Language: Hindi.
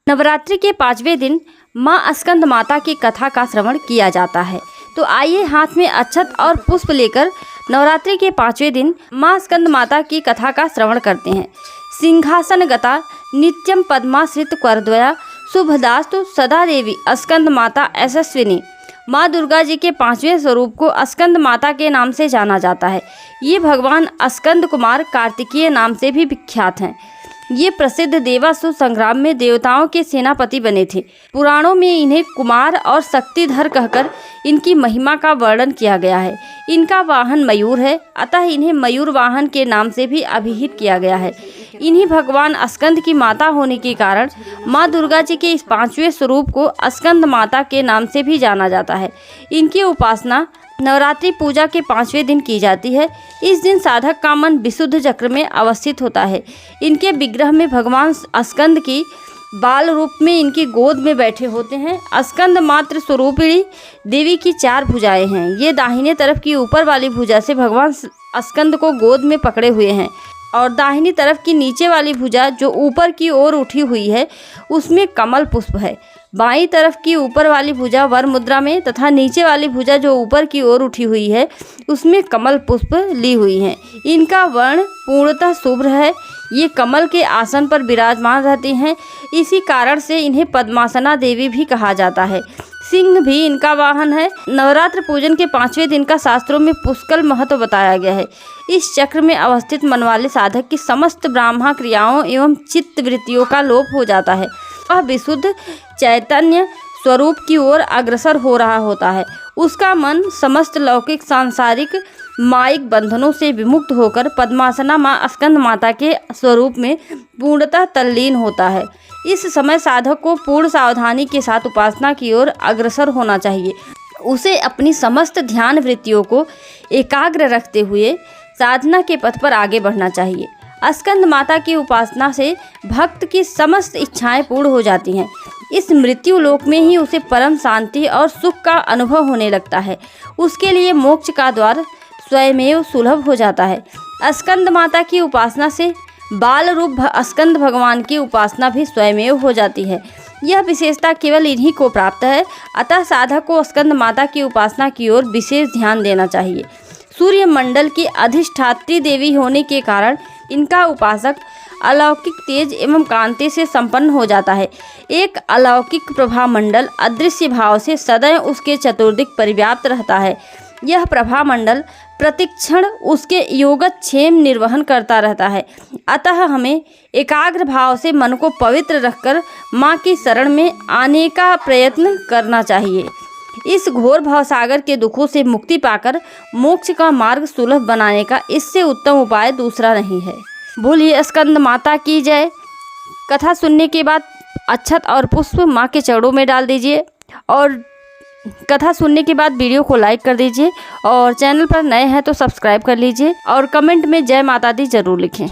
नवरात्रि के 5वें दिन मां स्कंद माता की कथा का श्रवण किया जाता है। तो आइए हाथ में अक्षत और पुष्प लेकर नवरात्रि के 5वें दिन मां स्कंद माता की कथा का श्रवण करते हैं। सिंहासन गता नित्यम पद्माश्रित करद्वया शुभदास्तु सदा देवी स्कंद माता यशस्विनी। माँ दुर्गा जी के 5वें स्वरूप को स्कंद माता के नाम से जाना जाता है। ये भगवान स्कंद कुमार कार्तिकेय नाम से भी विख्यात हैं। ये प्रसिद्ध देवासुर संग्राम में देवताओं के सेनापति बने थे। पुराणों में इन्हें कुमार और शक्तिधर कहकर इनकी महिमा का वर्णन किया गया है। इनका वाहन मयूर है, अतः इन्हें मयूर वाहन के नाम से भी अभिहित किया गया है। इन्हीं भगवान स्कंद की माता होने के कारण माँ दुर्गा जी के इस 5वें स्वरूप को स्कंद माता के नाम से भी जाना जाता है। इनकी उपासना नवरात्रि पूजा के 5वें दिन की जाती है। इस दिन साधक का मन विशुद्ध चक्र में अवस्थित होता है। इनके विग्रह में भगवान स्कंद की बाल रूप में इनकी गोद में बैठे होते हैं। स्कंद मात्र स्वरूपिणी देवी की 4 भुजाएं हैं। ये दाहिने तरफ की ऊपर वाली भुजा से भगवान स्कंद को गोद में पकड़े हुए हैं और दाहिनी तरफ की नीचे वाली भुजा जो ऊपर की ओर उठी हुई है उसमें कमल पुष्प है। बाईं तरफ की ऊपर वाली भुजा वर मुद्रा में तथा नीचे वाली भुजा जो ऊपर की ओर उठी हुई है उसमें कमल पुष्प ली हुई हैं। इनका वर्ण पूर्णतः शुभ्र है। ये कमल के आसन पर विराजमान रहती हैं। इसी कारण से इन्हें पद्मासना देवी भी कहा जाता है। सिंह भी इनका वाहन है। नवरात्र पूजन के 5वें दिन का शास्त्रों में पुष्कल महत्व बताया गया है। इस चक्र में अवस्थित मन वाले साधक की समस्त ब्राह्मण क्रियाओं एवं चित्त वृत्तियों का लोप हो जाता है। वह विशुद्ध चैतन्य स्वरूप की ओर अग्रसर हो रहा होता है। उसका मन समस्त लौकिक सांसारिक मायिक बंधनों से विमुक्त होकर पद्मासना माँ स्कंद माता के स्वरूप में पूर्णतः तल्लीन होता है। इस समय साधक को पूर्ण सावधानी के साथ उपासना की ओर अग्रसर होना चाहिए। उसे अपनी समस्त ध्यान वृत्तियों को एकाग्र रखते हुए साधना के पथ पर आगे बढ़ना चाहिए। स्कंद माता की उपासना से भक्त की समस्त इच्छाएं पूर्ण हो जाती हैं। इस मृत्यु लोक में ही उसे परम शांति और सुख का अनुभव होने लगता है। उसके लिए मोक्ष का द्वार स्वयमेव सुलभ हो जाता है। स्कंद माता की उपासना से बाल रूप स्कंद भगवान की उपासना भी स्वयमेव हो जाती है। यह विशेषता केवल इन्हीं को प्राप्त है। अतः साधक को स्कंद माता की उपासना की ओर विशेष ध्यान देना चाहिए। सूर्य मंडल की अधिष्ठात्री देवी होने के कारण इनका उपासक अलौकिक तेज एवं कांति से संपन्न हो जाता है। एक अलौकिक प्रभा मंडल अदृश्य भाव से सदैव उसके चतुर्दिक परिव्याप्त रहता है। यह प्रभा मंडल प्रतिक्षण उसके योगक्षेम निर्वहन करता रहता है। अतः हमें एकाग्र भाव से मन को पवित्र रखकर माँ की शरण में आने का प्रयत्न करना चाहिए। इस घोर भवसागर के दुखों से मुक्ति पाकर मोक्ष का मार्ग सुलभ बनाने का इससे उत्तम उपाय दूसरा नहीं है। बोलिए स्कंद माता की जय। कथा सुनने के बाद अक्षत और पुष्प माँ के चरणों में डाल दीजिए और कथा सुनने के बाद वीडियो को लाइक कर दीजिए और चैनल पर नए हैं तो सब्सक्राइब कर लीजिए और कमेंट में जय माता दी जरूर लिखें।